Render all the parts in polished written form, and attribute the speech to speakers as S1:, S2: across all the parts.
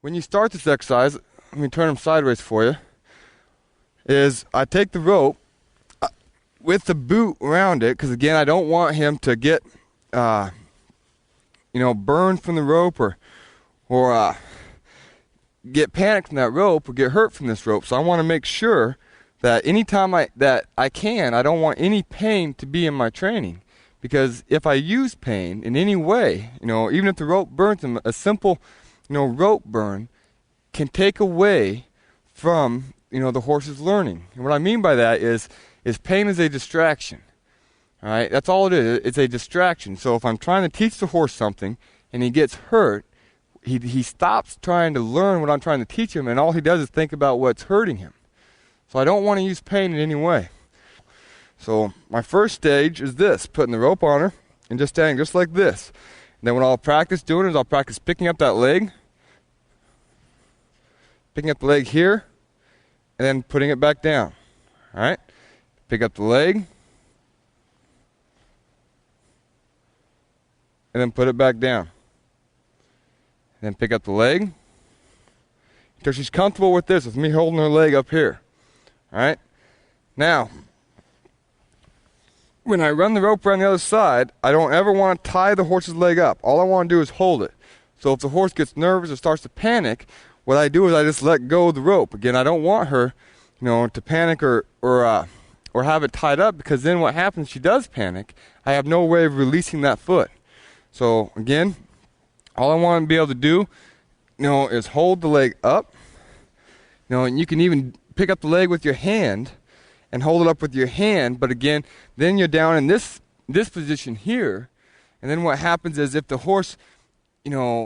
S1: when you start this exercise, let me turn them sideways for you, is I take the rope with the boot around it, because again, I don't want him to get, burned from the rope or get panicked from that rope or get hurt from this rope. So I want to make sure that anytime I can, I don't want any pain to be in my training. Because if I use pain in any way, even if the rope burns him, a simple, rope burn can take away from, the horse's learning. And what I mean by that is pain is a distraction. All right, that's all it is. It's a distraction. So if I'm trying to teach the horse something and he gets hurt, he stops trying to learn what I'm trying to teach him, and all he does is think about what's hurting him. So I don't want to use pain in any way. So my first stage is this, putting the rope on her and just standing just like this. And then what I'll practice doing is I'll practice picking up that leg, picking up the leg here, and then putting it back down. All right? Pick up the leg, and then put it back down. And then pick up the leg until she's comfortable with this, with me holding her leg up here. All right? Now, when I run the rope around the other side, I don't ever want to tie the horse's leg up. All I want to do is hold it. So if the horse gets nervous or starts to panic, what I do is I just let go of the rope. Again, I don't want her, to panic or have it tied up, because then what happens, she does panic, I have no way of releasing that foot. So again, all I want to be able to do, is hold the leg up. And you can even pick up the leg with your hand and hold it up with your hand, but again, then you're down in this position here, and then what happens is if the horse,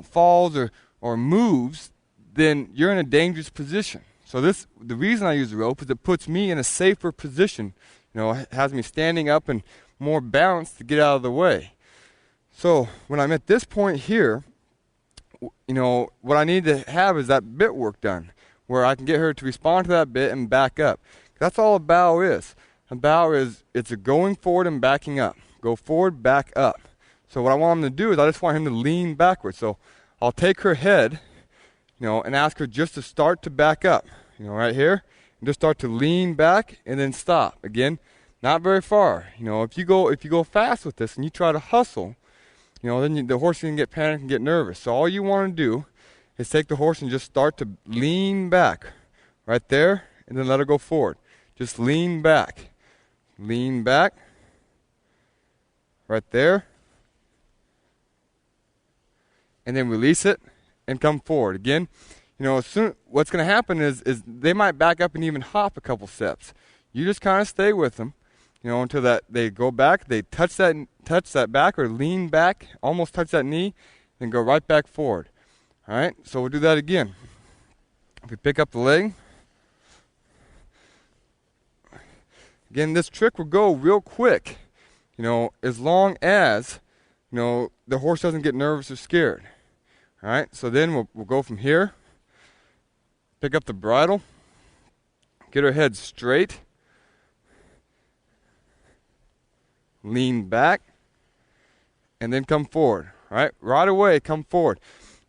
S1: falls or moves, then you're in a dangerous position. So the reason I use the rope is it puts me in a safer position. It has me standing up and more balanced to get out of the way. So when I'm at this point here, what I need to have is that bit work done, where I can get her to respond to that bit and back up. That's all a bow is. A bow is, it's a going forward and backing up. Go forward, back up. So what I want him to do is I just want him to lean backwards. So I'll take her head, and ask her just to start to back up, right here, and just start to lean back and then stop. Again, not very far. If you go fast with this and you try to hustle, then the horse can get panicked and get nervous. So all you want to do is take the horse and just start to lean back, right there, and then let her go forward. Just lean back, right there, and then release it and come forward. Again, what's going to happen is they might back up and even hop a couple steps. You just kind of stay with them, until that they go back, they touch that back or lean back, almost touch that knee, then go right back forward. All right, so we'll do that again. If we pick up the leg, again, this trick will go real quick, as long as, the horse doesn't get nervous or scared. All right, so then we'll go from here, pick up the bridle, get her head straight, lean back, and then come forward. All right, right away, come forward.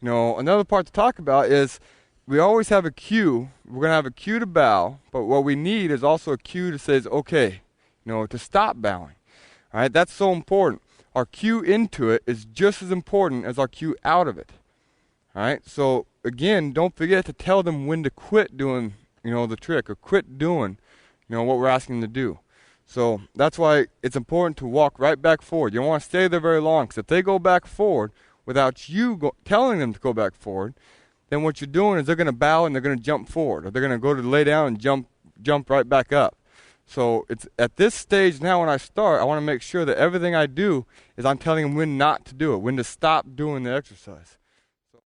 S1: Another part to talk about is we always have a cue. We're going to have a cue to bow, but what we need is also a cue to say, okay, to stop bowing. All right, that's so important. Our cue into it is just as important as our cue out of it. All right, so again, don't forget to tell them when to quit doing, the trick, or quit doing, what we're asking them to do. So that's why it's important to walk right back forward. You don't want to stay there very long, because if they go back forward without you telling them to go back forward, then what you're doing is they're going to bow and they're going to jump forward, or they're going to go to lay down and jump right back up. So it's at this stage now when I start, I want to make sure that everything I do is I'm telling them when not to do it, when to stop doing the exercise.